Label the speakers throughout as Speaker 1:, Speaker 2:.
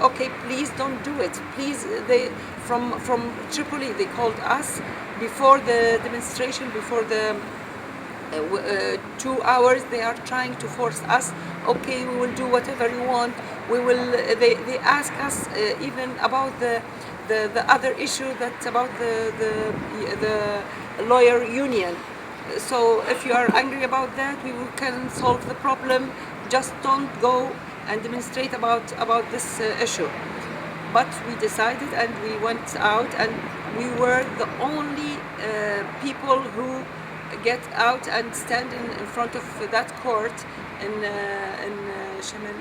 Speaker 1: Okay, please don't do it. Please, they from Tripoli they called us before the demonstration, before the 2 hours. They are trying to force us. Okay, we will do whatever you want. We will. They ask us even about the other issue, that's about the lawyer union. So if you are angry about that, can solve the problem. Just don't go and demonstrate about this issue. But we decided and we went out, and we were the only people who get out and stand in front of that court in Shamal,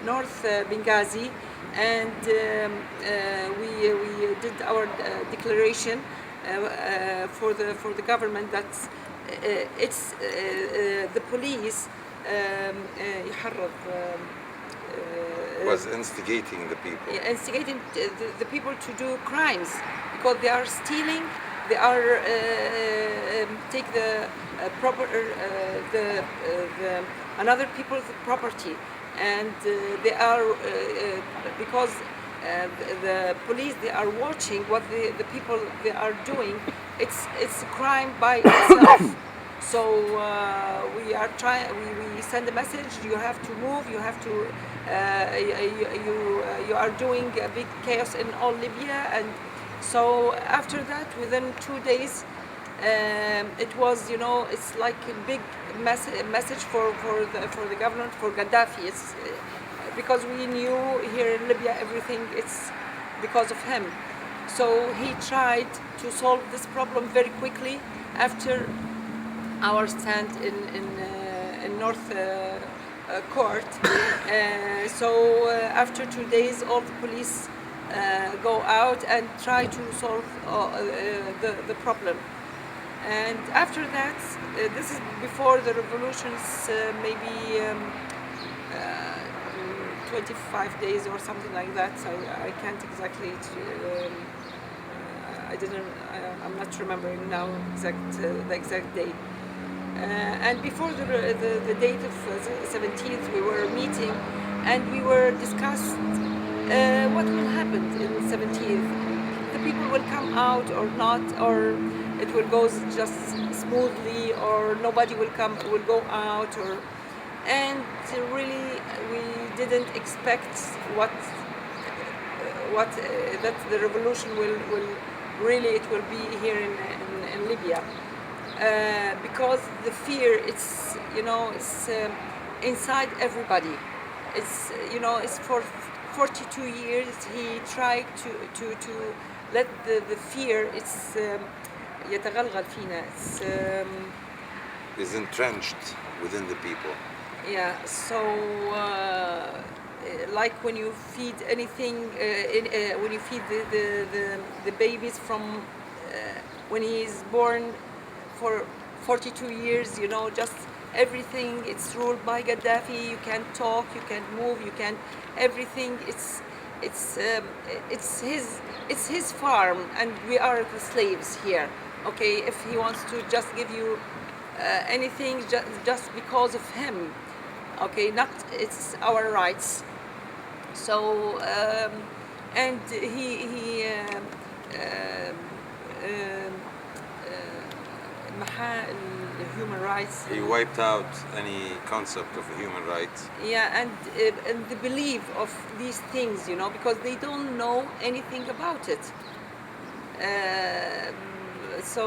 Speaker 1: North Benghazi, and we did our declaration for the government that it's the police يحرض
Speaker 2: Was instigating the people.
Speaker 1: instigating the people to do crimes, because they are stealing, they are take the proper the another people's property, and they are because the police, they are watching what the people they are doing. It's a crime by itself. So we are trying. We send a message. You have to move. You have to. You are doing a big chaos in all Libya, and so after that, within 2 days, it was, it's like a big message for the government, for Gaddafi. It's because we knew here in Libya everything. It's because of him. So he tried to solve this problem very quickly after our stand in North Court. So after 2 days, all the police go out and try to solve the problem. And after that, this is before the revolutions, maybe 25 days or something like that. So I can't exactly. I'm not remembering now the exact date. And before the date of 17th, we were meeting, and we were discussed what will happen in 17th. The people will come out or not, or it will go just smoothly, or nobody will go out, and really we didn't expect what that the revolution will really it will be here in Libya. Because the fear, it's it's inside everybody. It's it's for 42 years he tried to let the fear, it's يتغلغل فينا. It's
Speaker 2: Is entrenched within the people.
Speaker 1: yeah. So like when you feed anything, when you feed the babies from when he is born, for 42 years, just everything, it's ruled by Gaddafi. You can't talk, you can't move, you can't everything. It's his farm, and we are the slaves here. Okay, if he wants to just give you anything, just because of him, okay, not it's our rights. So and he human rights.
Speaker 2: He wiped out any concept of human rights.
Speaker 1: Yeah, and the belief of these things, because they don't know anything about it. So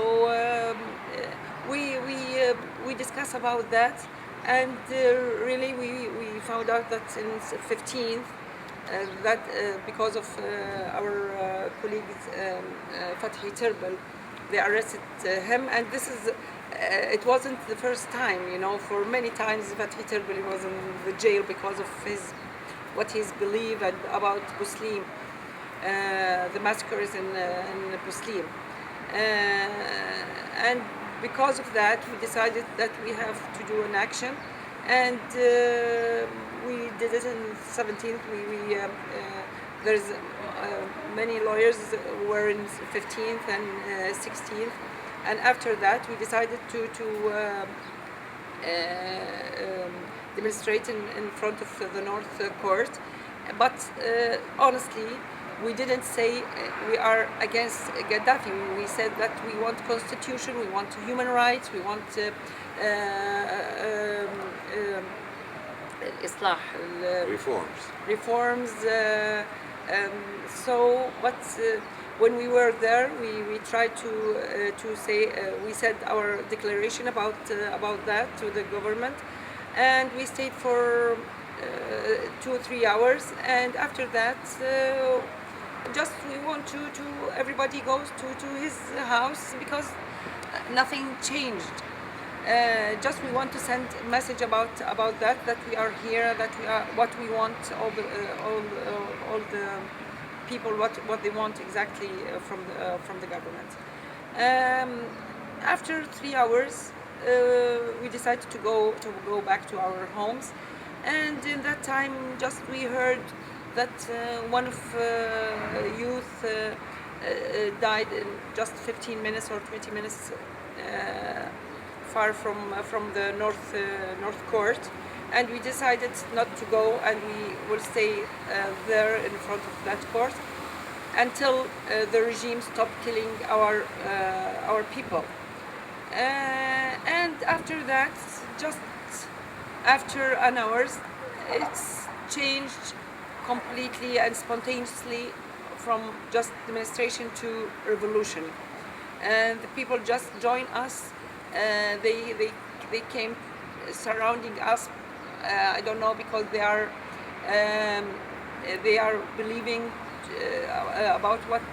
Speaker 1: we discuss about that, and really we found out that in 15th, that because of our colleague Fathi Terbel, they arrested him, and this is it wasn't the first time. For many times Fathi Terbel was in the jail because of what his belief and about Muslim, the massacres in Muslim, and because of that we decided that we have to do an action, and we did it in 17th. There's many lawyers were in 15th and 16th, and after that we decided to demonstrate in front of the North Court, But honestly, we didn't say we are against Gaddafi. We said that we want constitution, we want human rights, we want إصلاح
Speaker 2: Reforms.
Speaker 1: reforms. But when we were there, we tried to say we said our declaration about that to the government, and we stayed for 2 or 3 hours, and after that. Just we want to everybody goes to his house because nothing changed. Just we want to send a message about that we are here, that we are what we want, all the people what they want exactly from the government. After 3 hours, we decided to go back to our homes, and in that time just we heard that one of youth died in just 15 minutes or 20 minutes far from the North Court, and we decided not to go, and we will stay there in front of that court until the regime stopped killing our people. And after that, just after an hour, it's changed completely and spontaneously from just demonstration to revolution, and the people just joined us. They came surrounding us. I don't know, because they are believing about what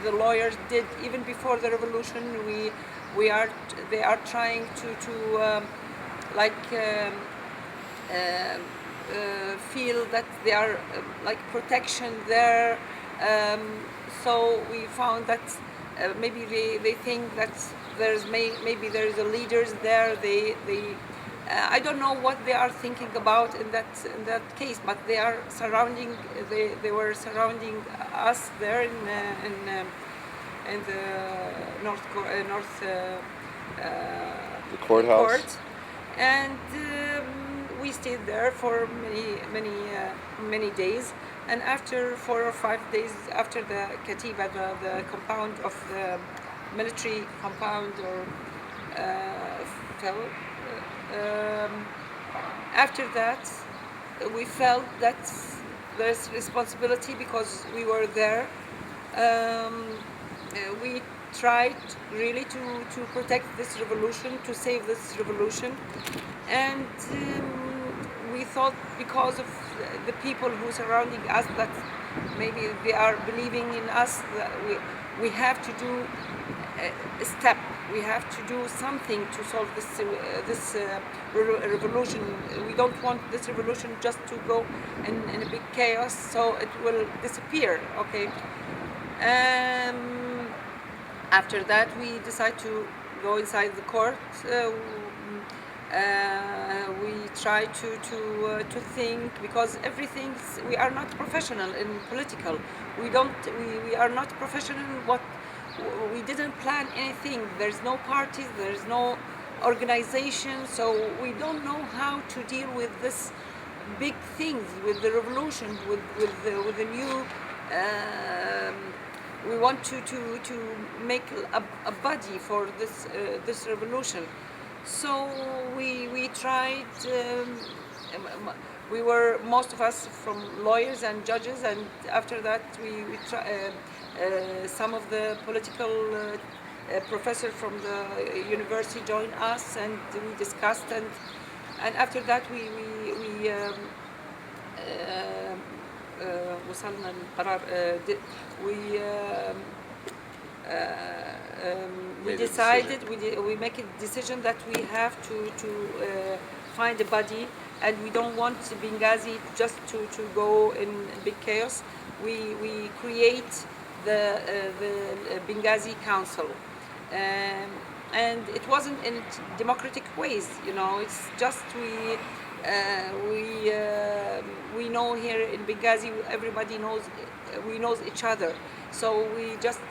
Speaker 1: the lawyers did even before the revolution. They are trying to feel that they are like protection there. So we found that maybe they think that maybe there is a leaders there. I don't know what they are thinking about in that case, but they are surrounding. They were surrounding us there in the north
Speaker 3: the courthouse.
Speaker 1: court, and we stayed there for many days. And after 4 or 5 days, after the Katiba, the compound of the military compound, fell. After that, we felt that there's responsibility because we were there. We tried really to protect this revolution, to save this revolution, and we thought because of the people who surrounding us that maybe they are believing in us, that we have to do a step. We have to do something to solve this revolution. We don't want this revolution just to go in a big chaos, so it will disappear. Okay. After that, we decide to go inside the court. We try to think, because everything, we are not professional in political. We are not professional in what. We didn't plan anything. There's no parties, there's no organization, so we don't know how to deal with this big things, with the revolution, with the new. We want to make a body for this revolution. So we tried. We were, most of us, from lawyers and judges, and after that we some of the political professors from the university joined us, and we discussed, and after that we وصلنا للقرار. We decided, we make a decision that we have to find a body, and we don't want Benghazi just to go in big chaos. We create the Benghazi Council, and it wasn't in democratic ways. It's just we know here in Benghazi everybody knows, we know each other, so we just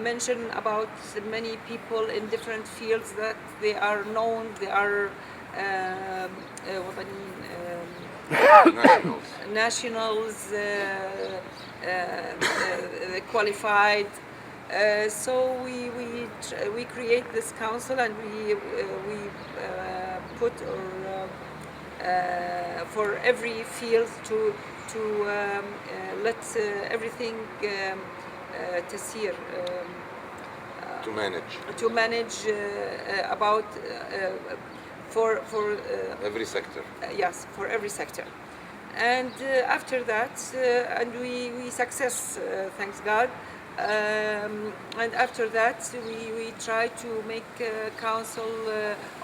Speaker 1: mention about many people in different fields that they are known, they are
Speaker 2: Nationals.
Speaker 1: nationals, qualified. So we create this council, and we put or for every field to let everything تسير
Speaker 2: To manage
Speaker 1: about for
Speaker 2: every sector.
Speaker 1: yes, for every sector. And after that, and we success, thanks God. And after that, we try to make council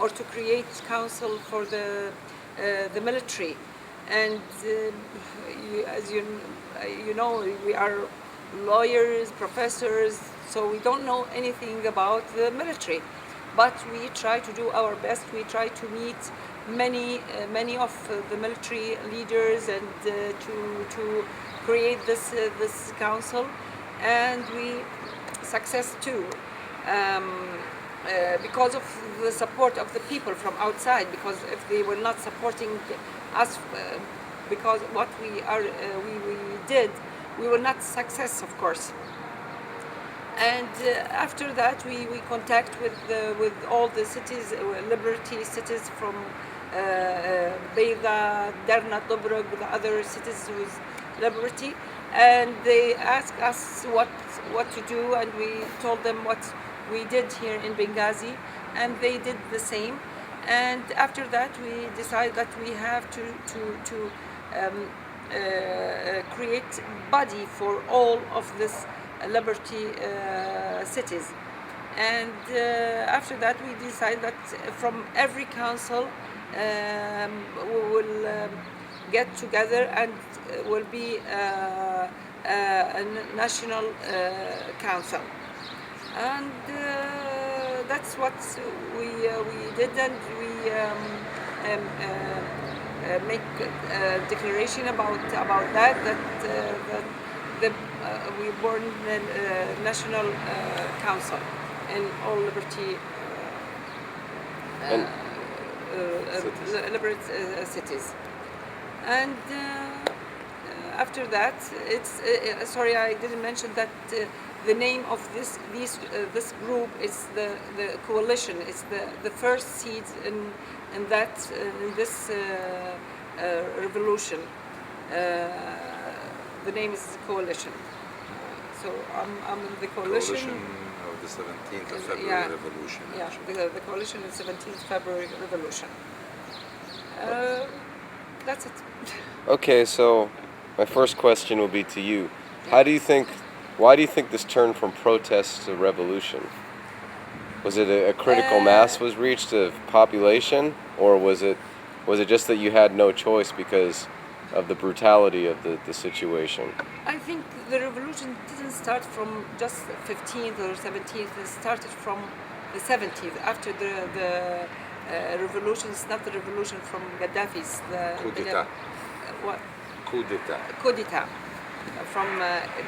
Speaker 1: or to create council for the military. And as you know, we are lawyers, professors, so we don't know anything about the military. But we try to do our best. We try to meet many of the military leaders and to create this council, and we success too. Because of the support of the people from outside. Because if they were not supporting us, because what we did, we were not success, of course. And after that, we contact with all the cities, Liberty cities from Beida, Derna, Tobruk, the other cities with Liberty, and they asked us what to do, and we told them what we did here in Benghazi, and they did the same. And after that, we decided that we have to create body for all of this Liberty cities. And after that, we decided that from every council we will get together and will be a national council. And that's what we did, and we make a declaration about that we born national council in all Liberty cities. And after that, it's sorry, I didn't mention that the name of this group is the coalition. It's the first seed in this revolution. The name is coalition. So I'm in the coalition.
Speaker 2: Coalition of the 17th of February
Speaker 1: Yeah.
Speaker 2: Revolution.
Speaker 1: Yeah, the coalition is 17th February Revolution. That's it.
Speaker 3: Okay, so my first question will be to you. Why do you think this turned from protest to revolution? Was it a critical mass was reached of population, or was it just that you had no choice because of the brutality of the situation?
Speaker 1: I think the revolution didn't start from just 15th or 17th. It started from the 17th. After the revolution, it's not the revolution from Gaddafi's.
Speaker 2: Coup d'etat.
Speaker 1: What?
Speaker 2: Coup d'etat.
Speaker 1: Coup d'etat. From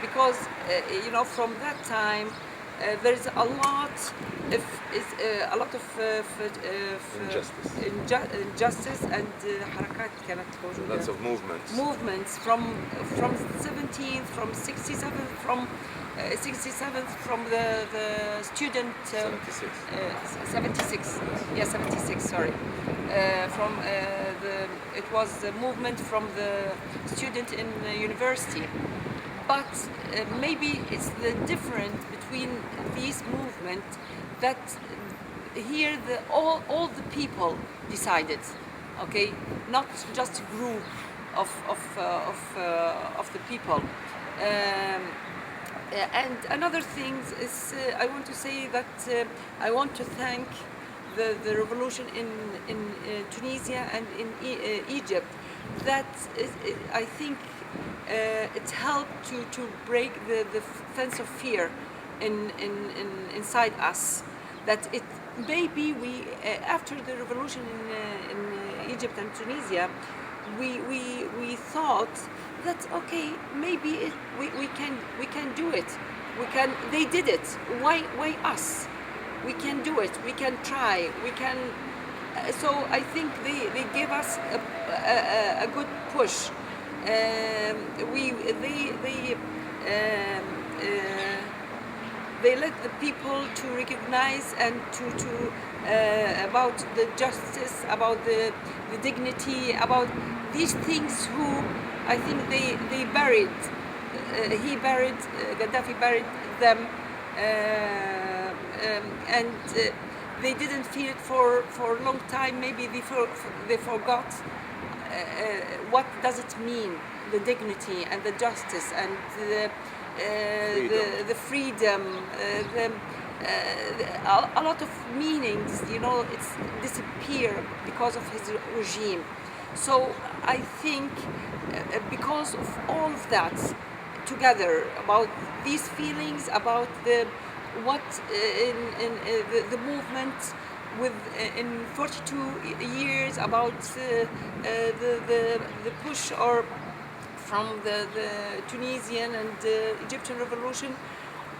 Speaker 1: because from that time there is a lot of injustice and حركات كانت موجودة.
Speaker 2: Lots of movements.
Speaker 1: Movements from 17th, from 67th, from 67th, from the student
Speaker 2: 76.
Speaker 1: 76. Yeah, 76. Sorry. It was the movement from the student in university. But maybe it's the difference between these movements that here all the people decided, okay, not just a group of the people. And another thing is I want to say that I want to thank the revolution in Tunisia and in Egypt. That I think it helped to break the fence of fear inside us. That it maybe we after the revolution in Egypt and Tunisia, we thought that okay, maybe we can do it. They did it. Why us? We can do it. We can try. We can So I think they gave us a good push. They let the people to recognize and to about the justice, about the dignity, about these things who I think they buried. Gaddafi buried them, and they didn't feel it for a long time. Maybe they forgot what does it mean, the dignity and the justice and the freedom, a lot of meanings, it's disappear because of his regime. So I think because of all of that together, about these feelings, about what the movement with in 42 years, about the push or from the Tunisian and the Egyptian revolution,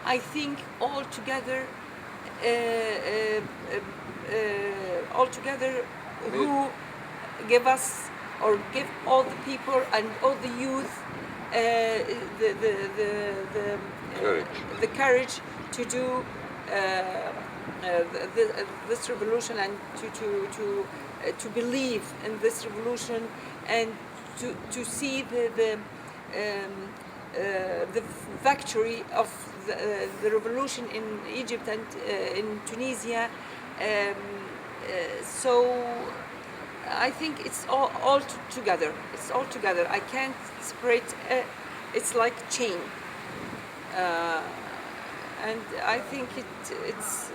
Speaker 1: I think all together who give us or give all the people and all the youth
Speaker 2: Courage.
Speaker 1: the courage to do this revolution and to believe in this revolution and to see the victory of the revolution in Egypt and in Tunisia. So I think it's all together. It's all together. I can't separate. It's like chain, and I think it's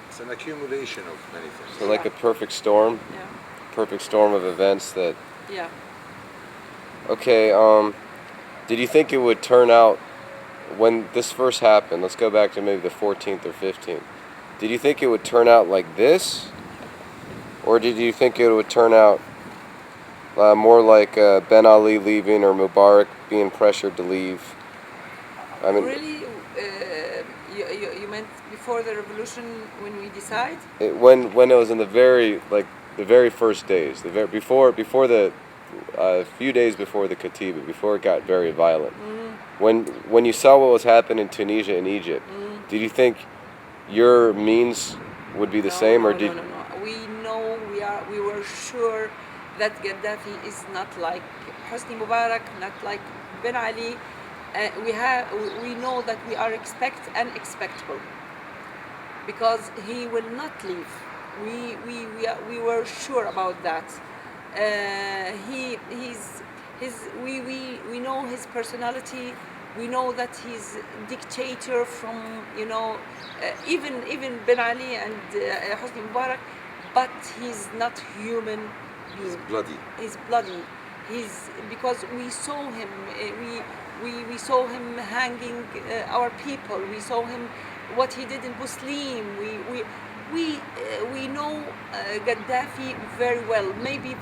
Speaker 2: It's an accumulation of many things.
Speaker 3: So like a perfect storm,
Speaker 1: yeah,
Speaker 3: perfect storm of events that.
Speaker 1: yeah.
Speaker 3: Okay. Did you think it would turn out when this first happened? Let's go back to maybe the 14th or 15th. Did you think it would turn out like this, or did you think it would turn out more like Ben Ali leaving or Mubarak being pressured to leave? I mean,
Speaker 1: Really, you meant before the revolution when we decide?
Speaker 3: when it was in the very first days, before the few days before the Katiba, before it got very violent. When you saw what was happening in Tunisia and Egypt, did you think your means would be the same, or did?
Speaker 1: No. We know we were sure that Gaddafi is not like Hosni Mubarak, not like Ben Ali. We know that we are unexpectable because he will not leave. We were sure about that. We know his personality. We know that he's dictator from even Ben Ali and Hosni Mubarak, but he's not human being.
Speaker 2: It's bloody.
Speaker 1: He's bloody. He's because we saw him. We saw him hanging our people. We saw him what he did in Buslim. We know Gaddafi very well. Maybe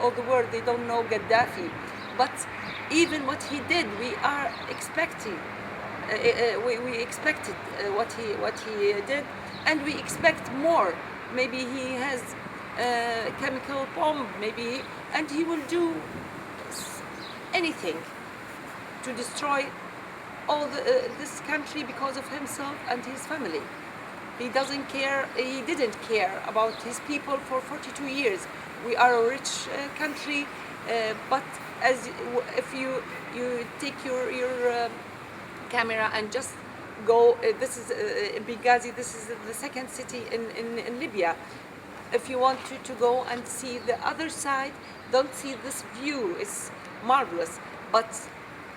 Speaker 1: all the world, they don't know Gaddafi, but even what he did, we are expecting. We expected what he did, and we expect more. Maybe he has a chemical bomb. And he will do anything to destroy all this country because of himself and his family. He doesn't care. He didn't care about his people for 42 years. We are a rich country, but if you take your camera and just go, this is Benghazi. This is the second city in Libya. If you want to go and see the other side, don't see this view. It's marvelous, but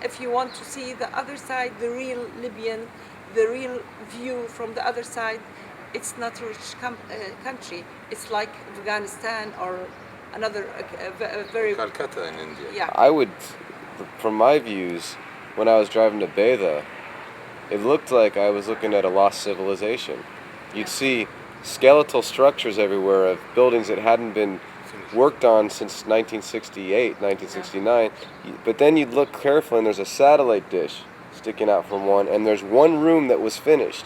Speaker 1: if you want to see the other side, the real Libyan, the real view from the other side, it's not a rich country. It's like Afghanistan or another very.
Speaker 2: Calcutta in India.
Speaker 1: Yeah.
Speaker 3: I would, from my views, when I was driving to Beida, it looked like I was looking at a lost civilization. You'd see skeletal structures everywhere of buildings that hadn't been worked on since 1968, 1969. But then you'd look carefully and there's a satellite dish sticking out from one, and there's one room that was finished,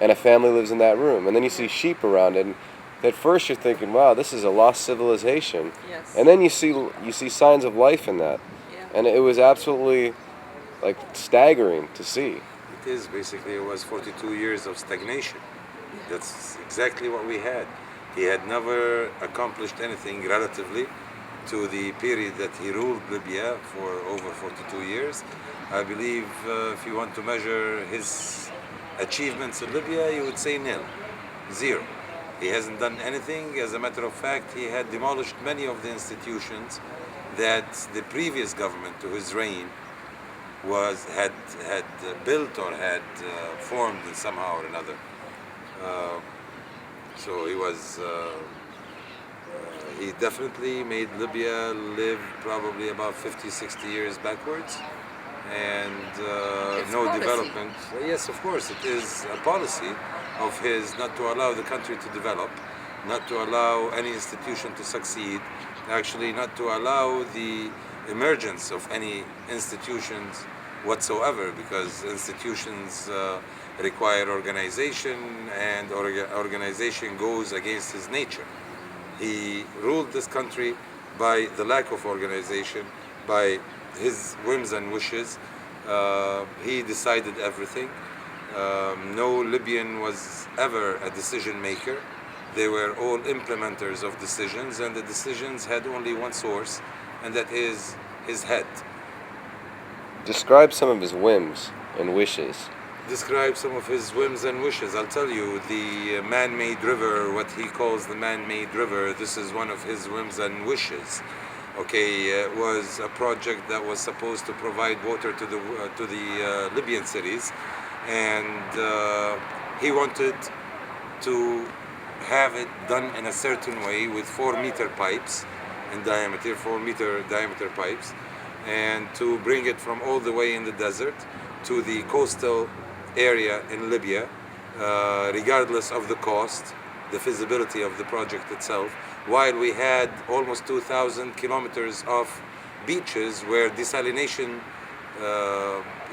Speaker 3: and a family lives in that room. And then you see sheep around it, at first you're thinking, wow, this is a lost civilization,
Speaker 1: Yes.
Speaker 3: and then you see signs of life in that,
Speaker 1: Yeah.
Speaker 3: and it was absolutely like staggering to see.
Speaker 2: It is basically, it was 42 years of stagnation. That's exactly what we had. He had never accomplished anything relatively to the period that he ruled Libya for over 42 years. I believe if you want to measure his achievements in Libya, you would say nil, zero. He hasn't done anything. As a matter of fact, he had demolished many of the institutions that the previous government to his reign had built or had formed in somehow or another. Uh, so he definitely made Libya live probably about 50, 60 years backwards, and
Speaker 1: It's
Speaker 2: no
Speaker 1: policy.
Speaker 2: development. Yes, of course, it is a policy of his not to allow the country to develop, not to allow any institution to succeed, actually not to allow the emergence of any institutions whatsoever, because institutions require organization, and organization goes against his nature. He ruled this country by the lack of organization, by his whims and wishes. He decided everything. No Libyan was ever a decision maker. They were all implementers of decisions, and the decisions had only one source, and that is his head.
Speaker 3: Describe some of his whims and wishes.
Speaker 2: Describe some of his whims and wishes. I'll tell you, the man-made river, what he calls the man-made river, this is one of his whims and wishes. Okay, it was a project that was supposed to provide water to the Libyan cities, and he wanted to have it done in a certain way with 4-meter pipes in diameter, 4-meter diameter pipes, and to bring it from all the way in the desert to the coastal area in Libya, regardless of the cost, the feasibility of the project itself, while we had almost 2,000 kilometers of beaches where desalination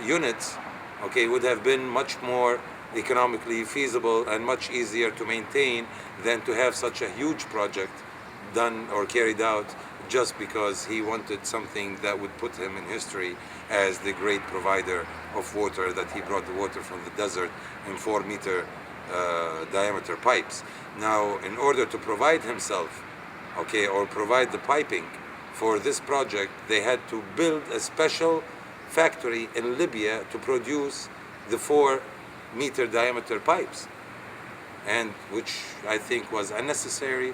Speaker 2: units, okay, would have been much more economically feasible and much easier to maintain than to have such a huge project done or carried out just because he wanted something that would put him in history as the great provider of water, that he brought the water from the desert in 4-meter diameter pipes. Now, in order to provide himself, okay, or provide the piping for this project, they had to build a special factory in Libya to produce the 4-meter diameter pipes, and which I think was unnecessary.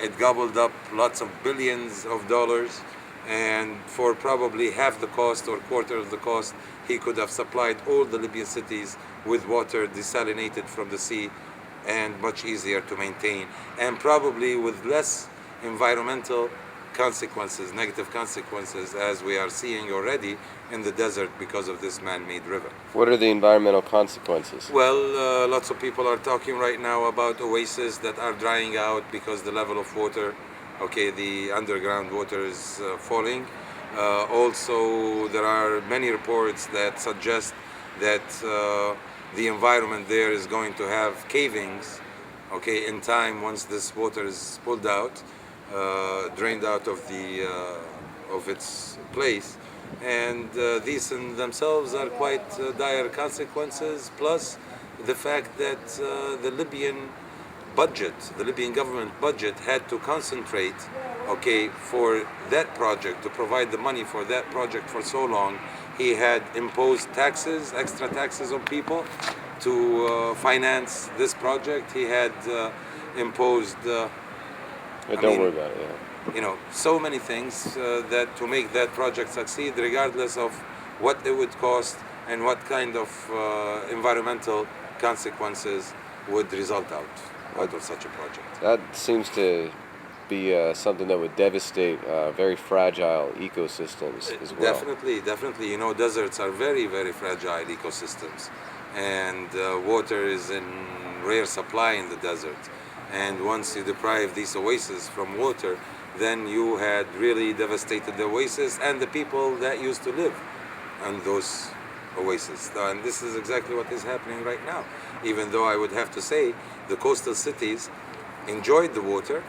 Speaker 2: It gobbled up lots of billions of dollars, and for probably half the cost or quarter of the cost, he could have supplied all the Libyan cities with water desalinated from the sea and much easier to maintain, and probably with less environmental consequences, negative consequences, as we are seeing already in the desert because of this man-made river.
Speaker 3: What are the environmental consequences?
Speaker 2: Well, lots of people are talking right now about oases that are drying out because the level of water, okay, the underground water is falling. Also, there are many reports that suggest that the environment there is going to have cavings, okay, in time once this water is pulled out, drained out of its place, and these in themselves are quite dire consequences. Plus, the fact that the Libyan budget, the Libyan government budget, had to concentrate, okay, for that project, to provide the money for that project for so long. He had imposed taxes, extra taxes on people to finance this project. He had imposed
Speaker 3: Don't worry about it. Yeah.
Speaker 2: you know, so many things that to make that project succeed, regardless of what it would cost and what kind of environmental consequences would result out of such a project.
Speaker 3: That seems to be something that would devastate very fragile ecosystems as well.
Speaker 2: Definitely. You know, deserts are very, very fragile ecosystems, and water is in rare supply in the desert. And once you deprive these oases from water, then you had really devastated the oasis and the people that used to live on those oasis. And this is exactly what is happening right now. Even though I would have to say the coastal cities enjoyed the water.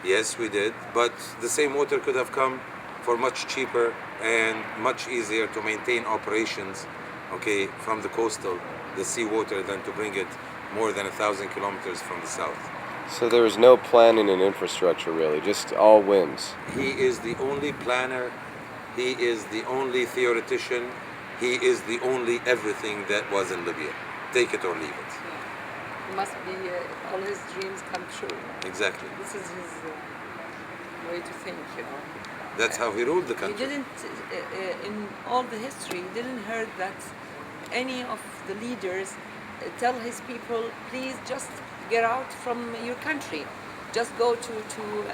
Speaker 2: Yes, we did, but the same water could have come for much cheaper and much easier to maintain operations, okay, from the coastal, the seawater, than to bring it more than 1,000 kilometers from the south.
Speaker 3: So there was no planning and infrastructure really, just all whims.
Speaker 2: He is the only planner, he is the only theoretician, he is the only everything that was in Libya. Take it or leave it.
Speaker 1: Must be all his dreams come true.
Speaker 2: Exactly.
Speaker 1: This is his way to think, you know.
Speaker 2: That's how he ruled the
Speaker 1: He
Speaker 2: country.
Speaker 1: didn't, in all the history, he didn't heard that any of the leaders tell his people, please just get out from your country. Just go to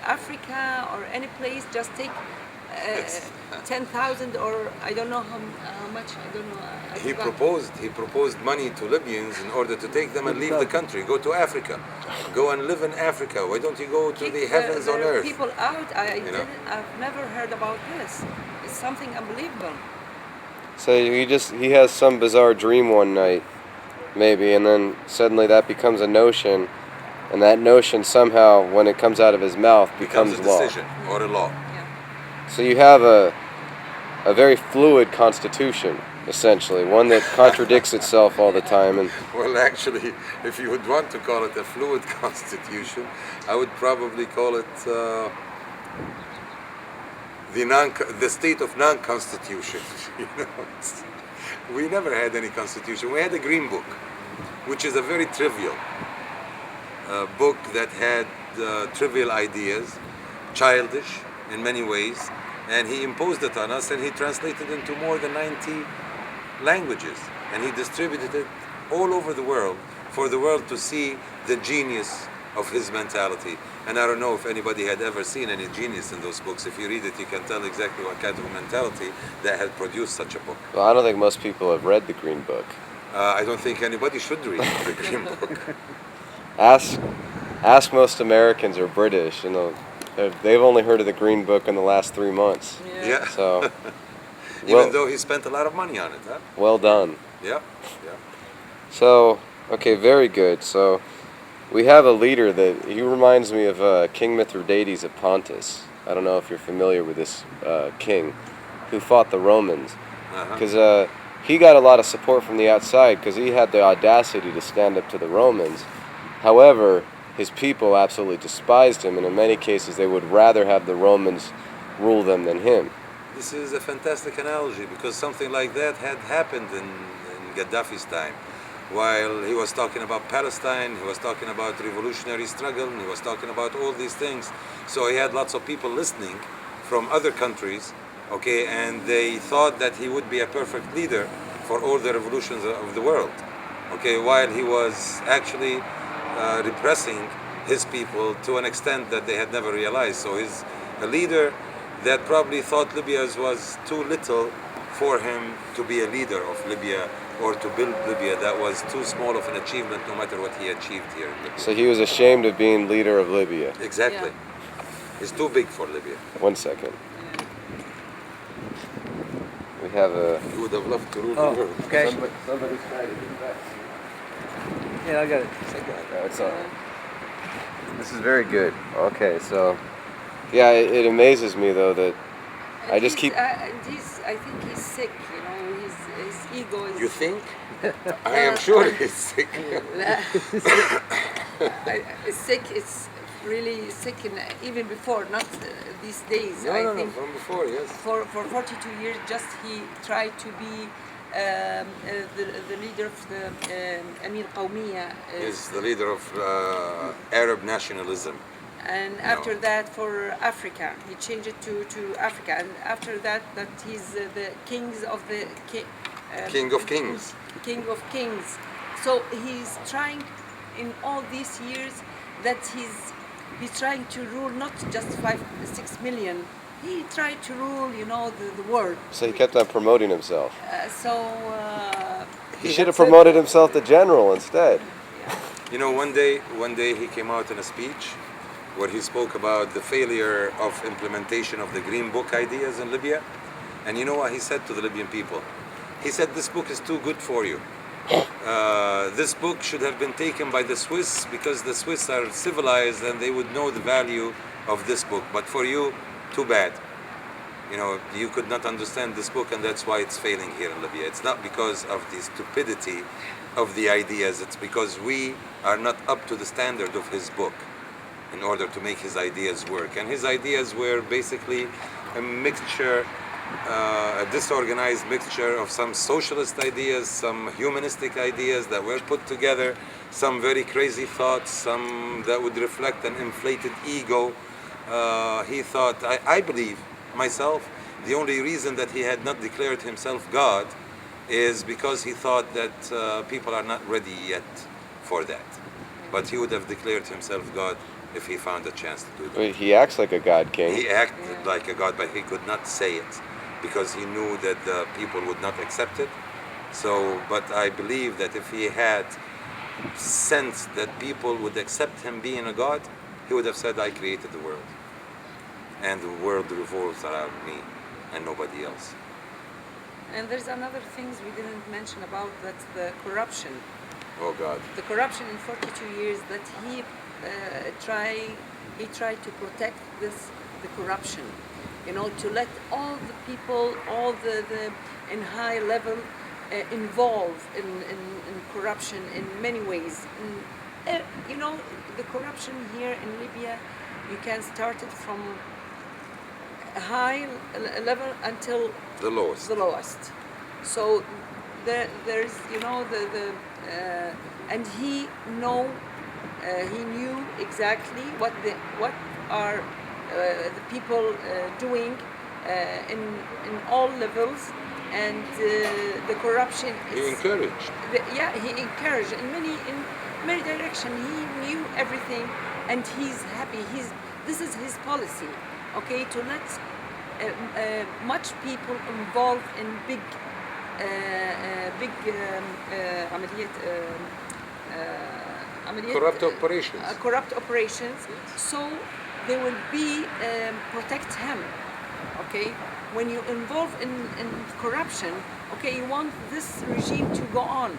Speaker 1: Africa or any place, just take 10,000 or I don't know how much, I don't know. I
Speaker 2: He
Speaker 1: forgot.
Speaker 2: proposed money to Libyans in order to take them and leave the country. Go to Africa. Go and live in Africa. Why don't you go to
Speaker 1: Kick
Speaker 2: the heavens on earth?
Speaker 1: people out.
Speaker 2: You know?
Speaker 1: I've never heard about this. It's something unbelievable.
Speaker 3: So he has some bizarre dream one night, maybe, and then suddenly that becomes a notion, and that notion somehow, when it comes out of his mouth, becomes
Speaker 2: a
Speaker 3: law.
Speaker 2: decision or a law.
Speaker 1: Yeah.
Speaker 3: So you have a very fluid constitution, essentially, one that contradicts itself all the time. And
Speaker 2: Well, actually, if you would want to call it a fluid constitution, I would probably call it the state of non-constitution. You know, we never had any constitution. We had a green book, which is a very trivial book that had trivial ideas, childish in many ways, and he imposed it on us, and he translated it into more than 90 languages, and he distributed it all over the world for the world to see the genius of his mentality. And I don't know if anybody had ever seen any genius in those books. If you read it, you can tell exactly what kind of mentality that had produced such a book.
Speaker 3: well, I don't think most people have read the Green Book.
Speaker 2: I don't think anybody should read the Green Book.
Speaker 3: Ask most Americans or British, they've only heard of the Green Book in the last 3 months.
Speaker 2: Yeah.
Speaker 3: So,
Speaker 2: Even
Speaker 3: well,
Speaker 2: though he spent a lot of money on it, huh?
Speaker 3: well done.
Speaker 2: Yeah. Yeah.
Speaker 3: So, okay, very good. So, we have a leader that he reminds me of King Mithridates of Pontus. I don't know if you're familiar with this king who fought the Romans,
Speaker 2: Uh-huh.
Speaker 3: because he got a lot of support from the outside because he had the audacity to stand up to the Romans. However, his people absolutely despised him, and in many cases they would rather have the Romans rule them than him.
Speaker 2: This is a fantastic analogy because something like that had happened in Gaddafi's time. While he was talking about Palestine, he was talking about revolutionary struggle, and he was talking about all these things. So he had lots of people listening from other countries, okay, and they thought that he would be a perfect leader for all the revolutions of the world, okay, while he was actually repressing his people to an extent that they had never realized. So he's a leader that probably thought Libya was too little for him to be a leader of Libya or to build Libya. That was too small of an achievement no matter what he achieved here in Libya.
Speaker 3: So he was ashamed of being leader of Libya.
Speaker 2: Exactly. It's too big for Libya.
Speaker 3: 1 second. We have a...
Speaker 2: He would have loved to rule the
Speaker 4: Oh,
Speaker 2: world.
Speaker 4: okay.
Speaker 3: Somebody's trying to get back.
Speaker 4: Yeah, I got it.
Speaker 3: No, it's all right. This is very good. Okay, so... Yeah, it amazes me, though, that I just keep...
Speaker 1: I think he's sick, you know, his ego is...
Speaker 2: You think? I am sure he's sick.
Speaker 1: It's sick, it's really sick, and even before, not these days. I
Speaker 2: No,
Speaker 1: think
Speaker 2: from before, yes.
Speaker 1: for 42 years, just he tried to be the leader of the Amir Qawmiya.
Speaker 2: He's the leader of Arab nationalism.
Speaker 1: And after that, for Africa, he changed it to Africa. And after that, he's the kings of the
Speaker 2: King of Kings.
Speaker 1: King of Kings. So he's trying, in all these years, that he's trying to rule not just 6 million. He tried to rule, you know, the world.
Speaker 3: So he kept on promoting himself. He should have
Speaker 2: had said-
Speaker 3: promoted himself to general instead.
Speaker 2: You know, one day he came out in a speech where he spoke about the failure of implementation of the Green Book ideas in Libya. And you know what he said to the Libyan people? He said, this book is too good for you. This book should have been taken by the Swiss because the Swiss are civilized and they would know the value of this book. But for you, too bad. You know, you could not understand this book, and that's why it's failing here in Libya. It's not because of the stupidity of the ideas, it's because we are not up to the standard of his book in order to make his ideas work. And his ideas were basically a mixture, a disorganized mixture of some socialist ideas, some humanistic ideas that were put together, some very crazy thoughts, some that would reflect an inflated ego. He thought, I believe myself, the only reason that he had not declared himself God is because he thought that people are not ready yet for that. But he would have declared himself God if he found a chance to do that.
Speaker 3: Wait, he acts like a god king.
Speaker 2: He acted like a God, but he could not say it because he knew that the people would not accept it. So, but I believe that if he had sensed that people would accept him being a God, he would have said, I created the world. And the world revolves around me and nobody else.
Speaker 1: And there's another things we didn't mention about, that's the corruption.
Speaker 2: Oh God.
Speaker 1: The corruption in 42 years that he tried to protect the corruption, you know, to let all the people, all the in high level involved in corruption in many ways. You know, the corruption here in Libya, you can start it from a high level until
Speaker 2: The lowest.
Speaker 1: the lowest. So there's, you know, and he knew exactly what are the people doing in all levels, and the corruption
Speaker 2: He
Speaker 1: is,
Speaker 2: encouraged.
Speaker 1: he encouraged in many directions. He knew everything, and he's happy. This is his policy, okay, to let much people involved in big
Speaker 2: Corrupt operations.
Speaker 1: corrupt operations, so they will be protect him. Okay, when you involve in corruption, okay, you want this regime to go on,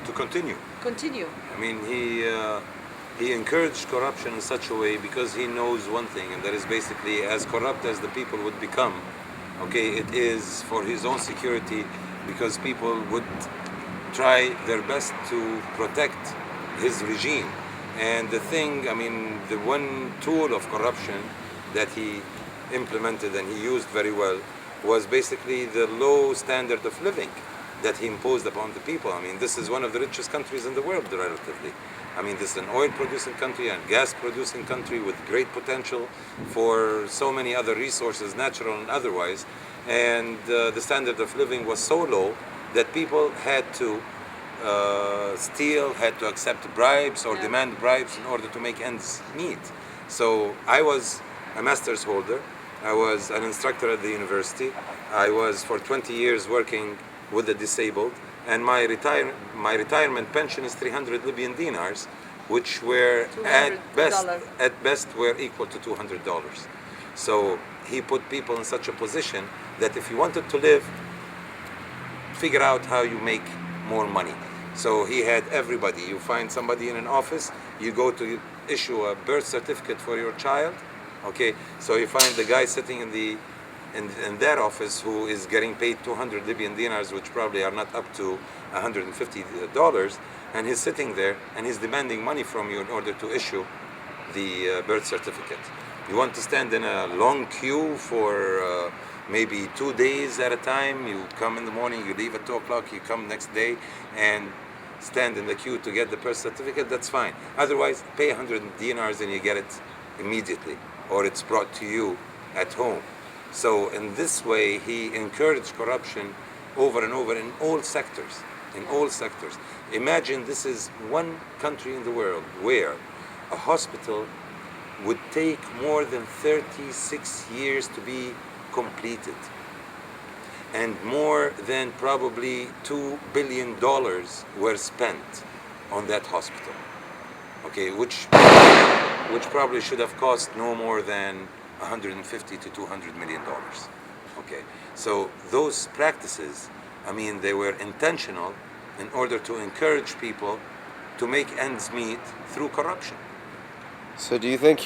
Speaker 2: To continue.
Speaker 1: continue.
Speaker 2: I mean, he encouraged corruption in such a way because he knows one thing, and that is basically as corrupt as the people would become, okay, it is for his own security, because people would try their best to protect his regime. And the thing, I mean, the one tool of corruption that he implemented and he used very well was basically the low standard of living that he imposed upon the people. I mean, this is one of the richest countries in the world, relatively. I mean, this is an oil-producing country and gas-producing country with great potential for so many other resources, natural and otherwise. And the standard of living was so low that people had to steal, had to accept bribes or demand bribes in order to make ends meet. So I was a master's holder. I was an instructor at the university. I was for 20 years working with the disabled, and my retirement pension is 300 Libyan dinars, which were at best were equal to $200. So he put people in such a position that if you wanted to live, figure out how you make more money. So he had everybody. You find somebody in an office, you go to issue a birth certificate for your child, okay? So you find the guy sitting in that office who is getting paid 200 Libyan dinars, which probably are not up to $150, and he's sitting there and he's demanding money from you in order to issue the birth certificate. You want to stand in a long queue for maybe 2 days at a time. You come in the morning, you leave at 2 o'clock, you come next day and stand in the queue to get the birth certificate, that's fine. Otherwise, pay 100 dinars and you get it immediately, or it's brought to you at home. So in this way, he encouraged corruption over and over in all sectors, Imagine this is one country in the world where a hospital would take more than 36 years to be completed, and more than probably $2 billion were spent on that hospital, okay, which probably should have cost no more than 150 to $200 million. Okay, so those practices, I mean, they were intentional, in order to encourage people to make ends meet through corruption.
Speaker 3: So do you think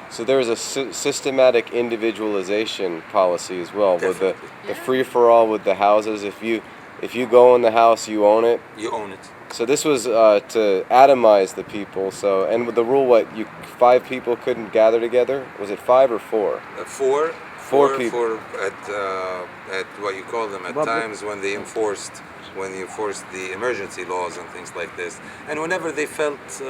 Speaker 3: so there's a systematic individualization policy as well with the
Speaker 2: Definitely.
Speaker 3: free-for-all with the houses. If you go in the house, you own it.
Speaker 2: You own it.
Speaker 3: So this was to atomize the people. So and with the rule, what you 5 people couldn't gather together. Was it 5 or 4?
Speaker 2: Four
Speaker 3: people.
Speaker 2: At what you call them at
Speaker 4: Public.
Speaker 2: times when they enforced the emergency laws and things like this, and whenever they felt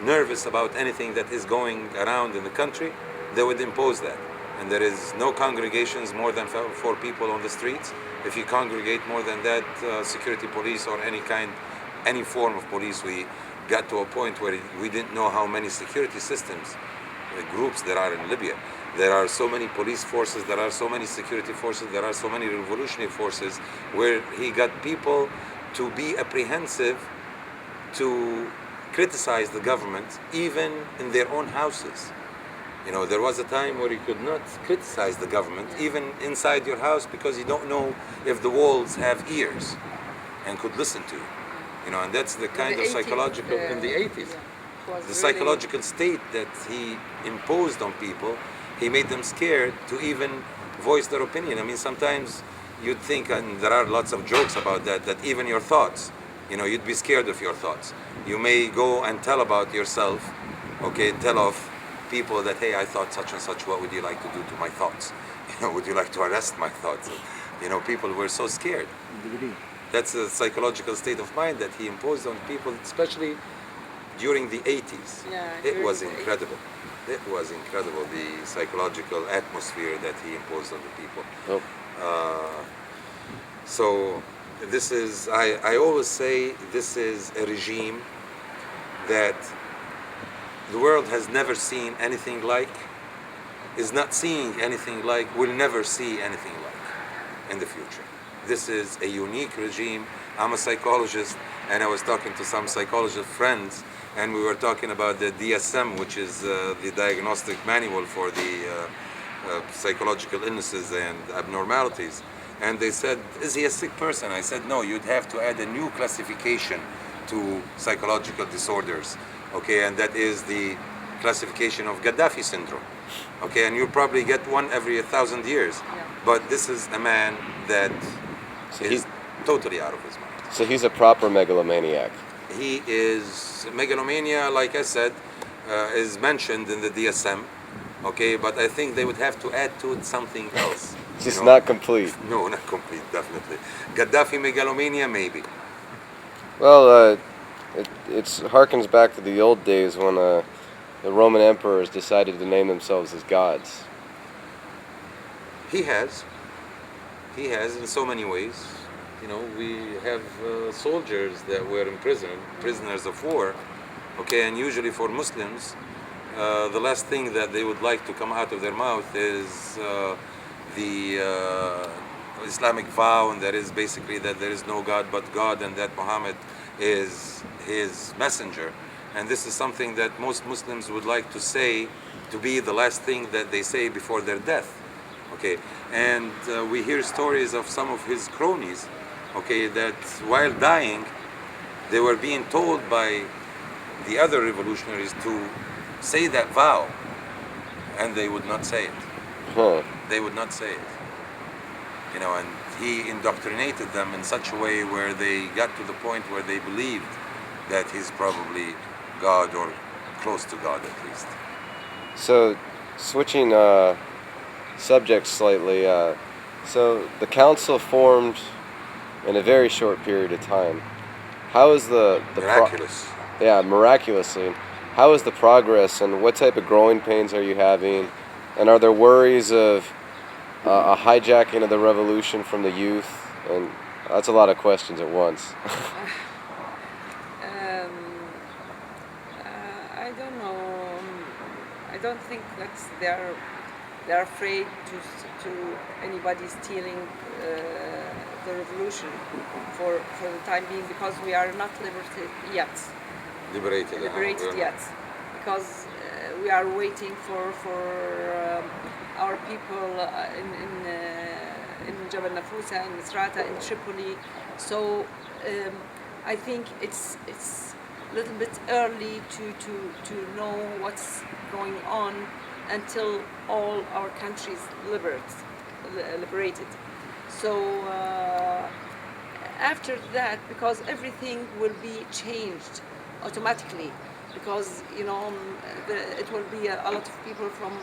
Speaker 2: nervous about anything that is going around in the country, they would impose that. And there is no congregations more than 4 people on the streets. If you congregate more than that, security police or any form of police, we got to a point where we didn't know how many security systems, groups there are in Libya. There are so many police forces, there are so many security forces, there are so many revolutionary forces, where he got people to be apprehensive to criticize the government, even in their own houses. You know, there was a time where you could not criticize the government, even inside your house, because you don't know if the walls have ears and could listen to you. You know, and that's the kind of psychological, in the 80s, the psychological state that he imposed on people. He made them scared to even voice their opinion. I mean, sometimes you'd think, and there are lots of jokes about that even your thoughts, you know, you'd be scared of your thoughts. You may go and tell about yourself, okay, tell off people that, hey, I thought such and such, what would you like to do to my thoughts? You know, would you like to arrest my thoughts? You know, people were so scared.
Speaker 4: DVD.
Speaker 2: That's a psychological state of mind that he imposed on people, especially during the 80s.
Speaker 1: Yeah,
Speaker 2: It
Speaker 1: during
Speaker 2: was
Speaker 1: the 80s.
Speaker 2: incredible. It was incredible, the psychological atmosphere that he imposed on the people.
Speaker 3: Nope.
Speaker 2: So this is, I always say, this is a regime that the world has never seen anything like, is not seeing anything like, will never see anything like in the future. This is a unique regime. I'm a psychologist, and I was talking to some psychologist friends, and we were talking about the DSM, which is the diagnostic manual for the psychological illnesses and abnormalities. And they said, is he a sick person? I said, no, you'd have to add a new classification to psychological disorders, okay, and that is the classification of Gaddafi syndrome, okay, and you probably get one every 1,000 years,
Speaker 1: Yeah.
Speaker 2: but this is a man that
Speaker 3: So
Speaker 2: is totally out of his mind.
Speaker 3: So he's a proper megalomaniac.
Speaker 2: He is, megalomania, like I said, is mentioned in the DSM, okay, but I think they would have to add to it something else.
Speaker 3: It's
Speaker 2: you
Speaker 3: just
Speaker 2: know?
Speaker 3: not complete.
Speaker 2: No, not complete, definitely. Gaddafi megalomania, maybe.
Speaker 3: Well, it harkens back to the old days when the Roman emperors decided to name themselves as gods.
Speaker 2: He has in so many ways. You know, we have soldiers that were in prison, prisoners of war, okay, and usually for Muslims, the last thing that they would like to come out of their mouth is the Islamic vow, and that is basically that there is no God but God, and that Muhammad is his messenger. And this is something that most Muslims would like to say, to be the last thing that they say before their death. Okay, and we hear stories of some of his cronies, okay, that while dying, they were being told by the other revolutionaries to say that vow, and they would not say it.
Speaker 3: Huh.
Speaker 2: They would not say it. You know, and he indoctrinated them in such a way where they got to the point where they believed that he's probably God, or close to God at least.
Speaker 3: So, switching subjects slightly, so the council formed in a very short period of time. How is the
Speaker 2: Miraculous.
Speaker 3: miraculously. How is the progress, and what type of growing pains are you having? And are there worries of a hijacking of the revolution from the youth? And that's a lot of questions at once.
Speaker 1: I don't know. I don't think that they're afraid to anybody stealing the revolution for the time being, because we are not liberated yet. Liberated
Speaker 2: we're
Speaker 1: yet, because we are waiting for our people in Jabal Nafousa, in Misrata, in Tripoli. So I think it's a little bit early to know what's going on until all our countries liberated. So after that, because everything will be changed automatically, because it will be a lot of people from